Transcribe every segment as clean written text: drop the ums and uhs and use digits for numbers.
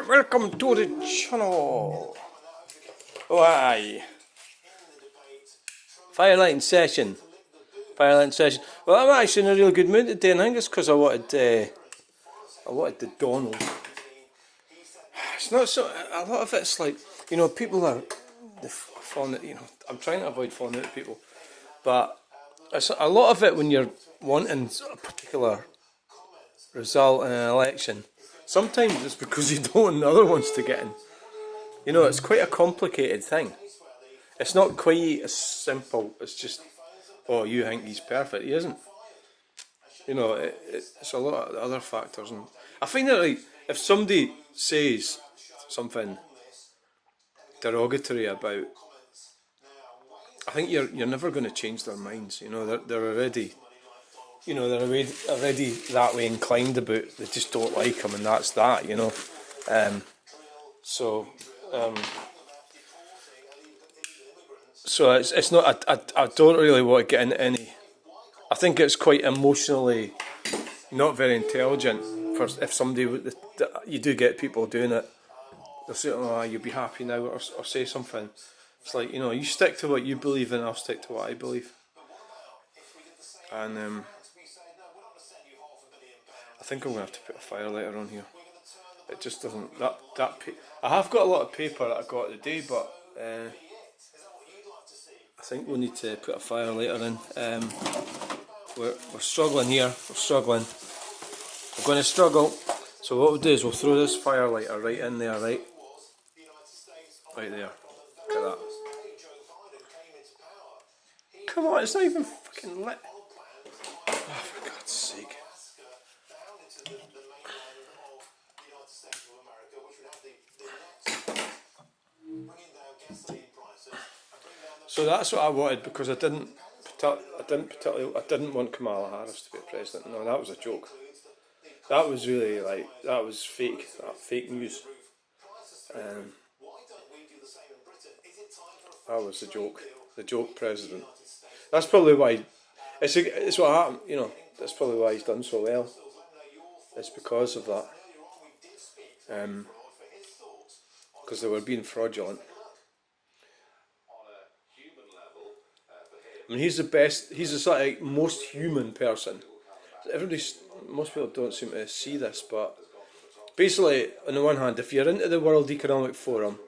Welcome to the channel. Oh, aye. Firelighting session. Firelighting session. Well, I'm actually in a really good mood today, and I think it's because I wanted the Donald. It's not so. A lot of it's like, people are falling out. I'm trying to avoid falling out with people, but it's a lot of it when you're wanting a particular result in an election. Sometimes it's because you don't want the other ones to get in. It's quite a complicated thing. It's not quite as simple as just, oh, you think he's perfect. He isn't. It's a lot of other factors. And I find that, like, if somebody says something derogatory about, I think you're never going to change their minds. They're already, they're already that way inclined about. They just don't like him, and that's that. So it's not. I don't really want to get into any. I think it's quite emotionally not very intelligent for if somebody you do get people doing it. They'll say, "Oh, you'll be happy now," or say something. It's like, you stick to what you believe in. I'll stick to what I believe. And I think I'm gonna have to put a firelighter on here. It just doesn't I have got a lot of paper that I got today, but I think we'll need to put a firelighter in. We're struggling here. We're struggling. We're going to struggle. So what we'll do is we'll throw this firelighter right in there, right? Right there. Look at that. Come on, it's not even fucking lit. Oh, for God's sake. So that's what I wanted, because I didn't want Kamala Harris to be president. No, that was a joke. That was really that was fake. That fake news. That was the joke. The joke president. That's probably why. It's what happened. That's probably why he's done so well. It's because of that. Because they were being fraudulent. I mean, he's the best. He's the sort of most human person. Most people don't seem to see this, but basically, on the one hand, if you're into the World Economic Forum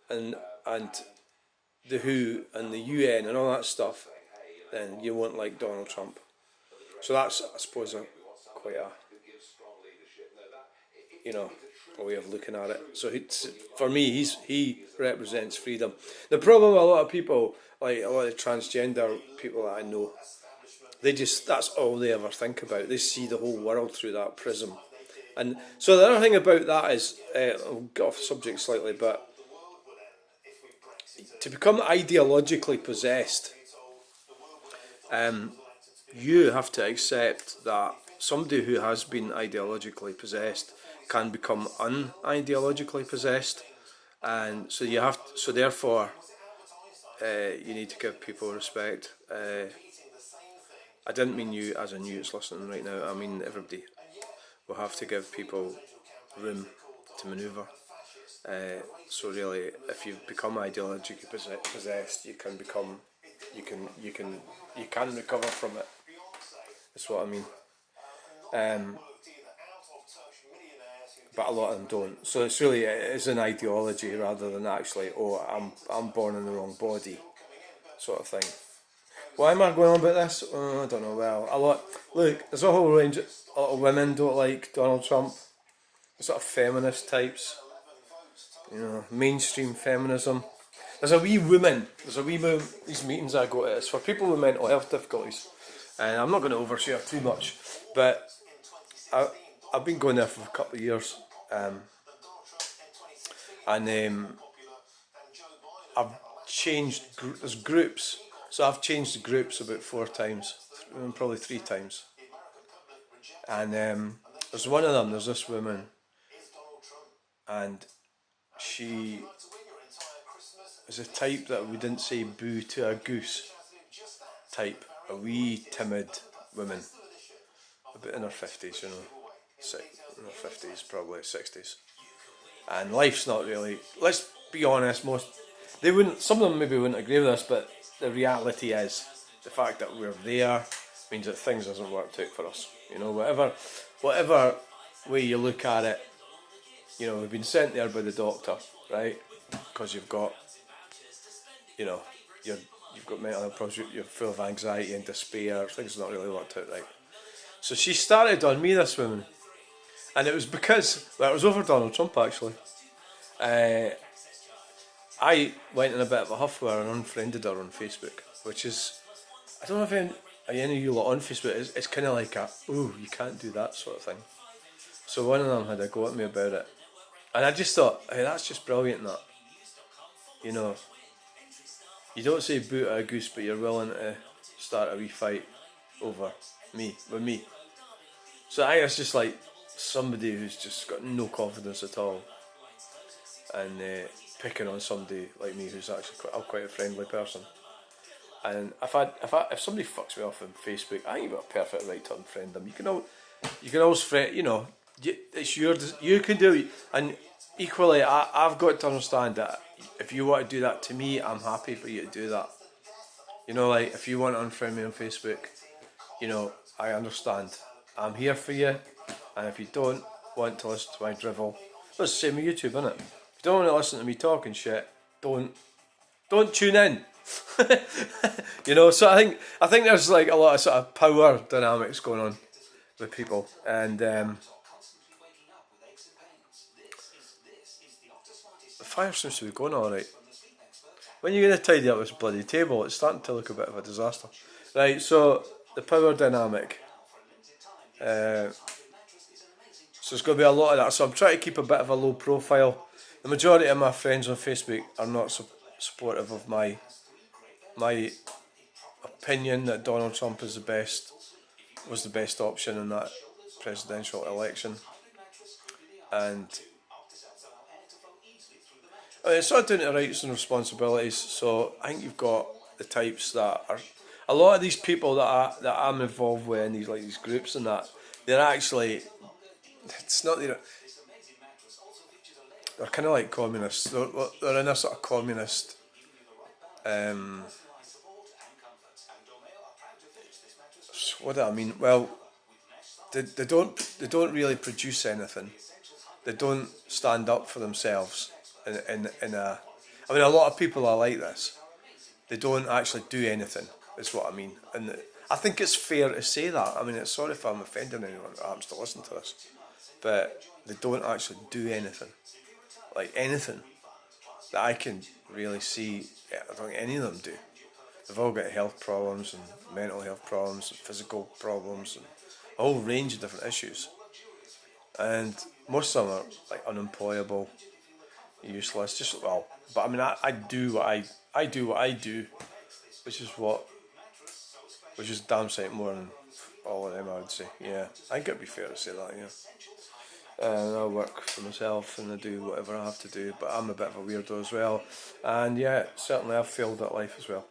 and the WHO and the UN and all that stuff, then you won't like Donald Trump. So that's, I suppose, quite a way of looking at it. So for me, he represents freedom. The problem with a lot of people, like a lot of transgender people that I know, that's all they ever think about. They see the whole world through that prism. And so the other thing about that is, I'll get off subject slightly, but to become ideologically possessed, you have to accept that somebody who has been ideologically possessed can become unideologically possessed, and so therefore you need to give people respect. I didn't mean you as in you that's listening right now. I mean everybody. We'll have to give people room to manoeuvre. So really, if you become ideologically possessed, you can recover from it. That's what I mean. But a lot of them don't. So it is an ideology rather than actually, I'm born in the wrong body, sort of thing. Why am I going on about this? I don't know. Well, there's a whole range. A lot of women don't like Donald Trump. Sort of feminist types. Mainstream feminism. There's a wee woman. These meetings I go to, it's for people with mental health difficulties. And I'm not going to overshare too much, but I've been going there for a couple of years. I've changed, there's groups. So I've changed the groups about 4 times, probably 3 times. And there's one of them, there's this woman, and she is a type that we didn't say boo to a goose type, a wee timid woman, about in her 50s, in her 50s, probably 60s. and life's not really. Let's be honest, some of them maybe wouldn't agree with us, but the reality is the fact that we're there means that things hasn't worked out for us. You know, whatever way you look at it, you know, we've been sent there by the doctor, right? Because you've got, you know, you've got mental health problems, you're full of anxiety and despair, things have not really worked out right. So she started on me, this woman, and it was because, well, it was over Donald Trump actually. I went in a bit of a huff with her and unfriended her on Facebook, which is, I don't know if any of you lot on Facebook, it's kind of like ooh, you can't do that sort of thing. So one of them had a go at me about it, and I just thought, hey, that's just brilliant, that, you know, you don't say boo at a goose, but you're willing to start a wee fight over with me. So I was just like somebody who's just got no confidence at all, and picking on somebody like me who's actually quite a friendly person. And if somebody fucks me off on Facebook, I think you've got a perfect right to unfriend them. You can always friend, you know, it's you can do it. And equally, I've got to understand that if you want to do that to me, I'm happy for you to do that. You know, like if you want to unfriend me on Facebook, you know, I understand. I'm here for you, and if you don't want to listen to my drivel, it's the same with YouTube, isn't it? If you don't want to listen to me talking shit, don't tune in. You know, so I think there's like a lot of sort of power dynamics going on with people, and the fire seems to be going all right. When you're going to tidy up this bloody table, it's starting to look a bit of a disaster. Right, so the power dynamic. So there's going to be a lot of that. So I'm trying to keep a bit of a low profile. The majority of my friends on Facebook are not supportive of my opinion that Donald Trump was the best option in that presidential election, and it's sort of down to rights and responsibilities. So I think you've got the types that are a lot of these people that I'm involved with in these groups and that they're actually, it's not they're kind of like communists. They're in a sort of communist. What do I mean? Well, they don't really produce anything. They don't stand up for themselves. In a, I mean, a lot of people are like this. They don't actually do anything. Is what I mean, and I think it's fair to say that. I mean, it's sorry if I'm offending anyone that happens to listen to this, but they don't actually do anything, like anything that I can really see. I don't think any of them do. They've all got health problems and mental health problems and physical problems and a whole range of different issues. And most of them are like unemployable, useless. Just but I mean, I do what I do, which is damn sight more than all of them, I would say. Yeah, I think it'd be fair to say that. Yeah. I work for myself and I do whatever I have to do, but I'm a bit of a weirdo as well, and yeah, certainly I've failed at life as well.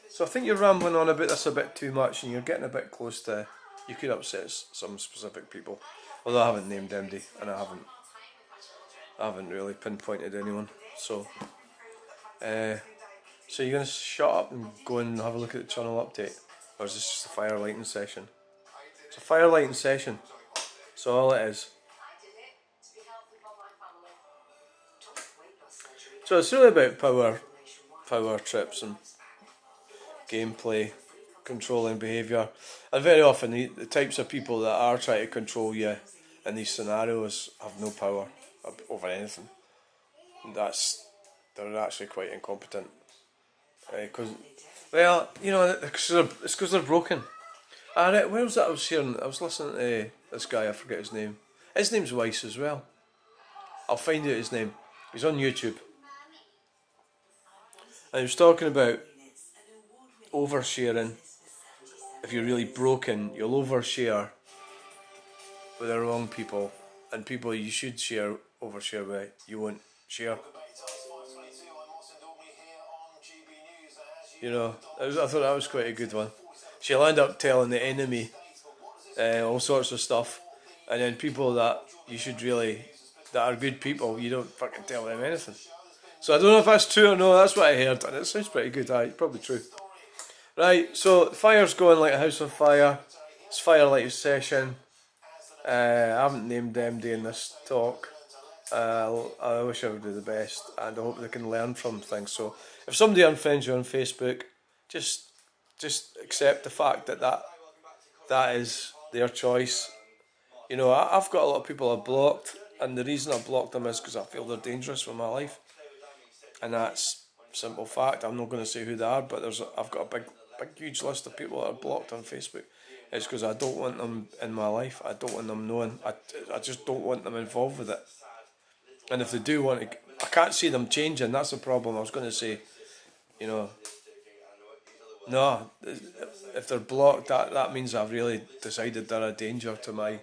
So I think you're rambling on about this a bit too much, and you're getting a bit close to, you could upset some specific people, although I haven't named MD and I haven't really pinpointed anyone. So so you're going to shut up and go and have a look at the channel update, or is this just a fire lighting session? It's a fire lighting session. So all it is. So it's really about power trips and gameplay, controlling behaviour, and very often the types of people that are trying to control you in these scenarios have no power over anything. They're actually quite incompetent. Because, well, you know, it's because they're broken. Where was that I was hearing? I was listening to this guy, I forget his name. His name's Weiss as well. I'll find out his name. He's on YouTube. And he was talking about oversharing. If you're really broken, you'll overshare with the wrong people. And people you should overshare with, you won't share. You know, I thought that was quite a good one. She'll end up telling the enemy all sorts of stuff, and then people that you should really that are good people, you don't fucking tell them anything. So I don't know if that's true or no, that's what I heard, and it sounds pretty good, aye, probably true. Right, so the fire's going like a house on fire. It's Firelight session. I haven't named them doing this talk. I wish I would do the best, and I hope they can learn from things. So if somebody unfriends you on Facebook, just accept the fact that is their choice. You know, I've got a lot of people I've blocked, and the reason I've blocked them is because I feel they're dangerous for my life, and that's a simple fact. I'm not going to say who they are, but I've got a big huge list of people that are blocked on Facebook. It's because I don't want them in my life. I don't want them knowing. I just don't want them involved with it. And if they do want to, I can't see them changing. That's the problem. I was going to say, you know, no, if they're blocked, that means I've really decided they're a danger to me.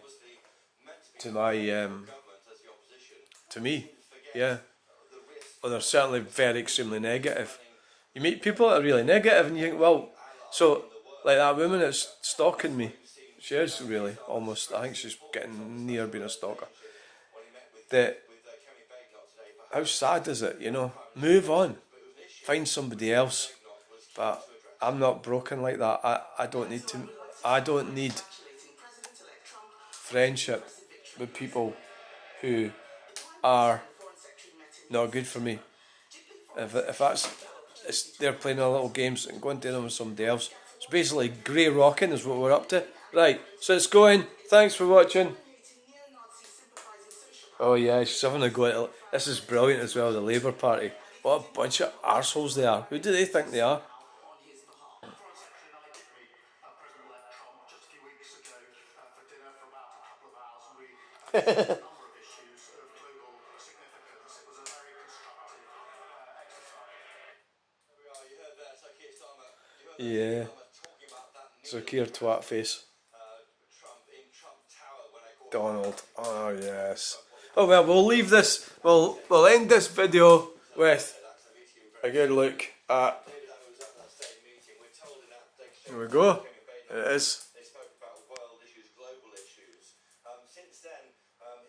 Yeah. Well, they're certainly very extremely negative. You meet people that are really negative, and you think, well, so like that woman that's stalking me, she is really almost. I think she's getting near being a stalker. How sad is it? You know, move on, find somebody else. But I'm not broken like that. I don't need to. I don't need friendship with people who are not good for me. If they're playing a little games and going to them with somebody else. It's basically grey rocking is what we're up to. Right, so it's going. Thanks for watching. Oh yeah, she's having a go at it. This is brilliant as well, the Labour Party. What a bunch of arseholes they are. Who do they think they are? Yeah. So Keir twat face. Donald. Oh yes. Oh well, we'll leave this. We'll end this video with a good look at. Here we go. It is.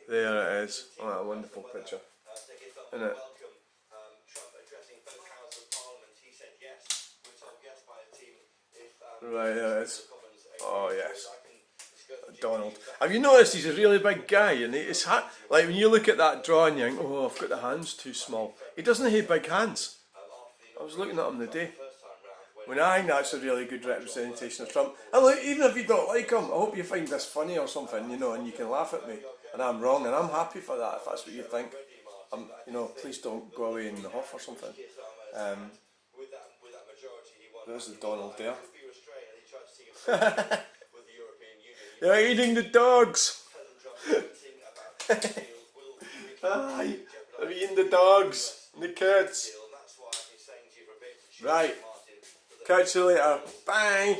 There it is. Oh, a wonderful picture. Isn't it? Right, there it is. Oh yes. Donald. Have you noticed he's a really big guy, and his hat, like when you look at that drawing you think, oh, I've got the hands too small. He doesn't have big hands. I was looking at him today. When I think that's a really good representation of Trump. And look, even if you don't like him, I hope you find this funny or something, you know, and you can laugh at me. And I'm wrong, and I'm happy for that if that's what you think. You know, please don't go away in the huff or something. There's the Donald there. They're eating the dogs. Aye, they're eating the dogs and the kids. Right, catch you later. Bye.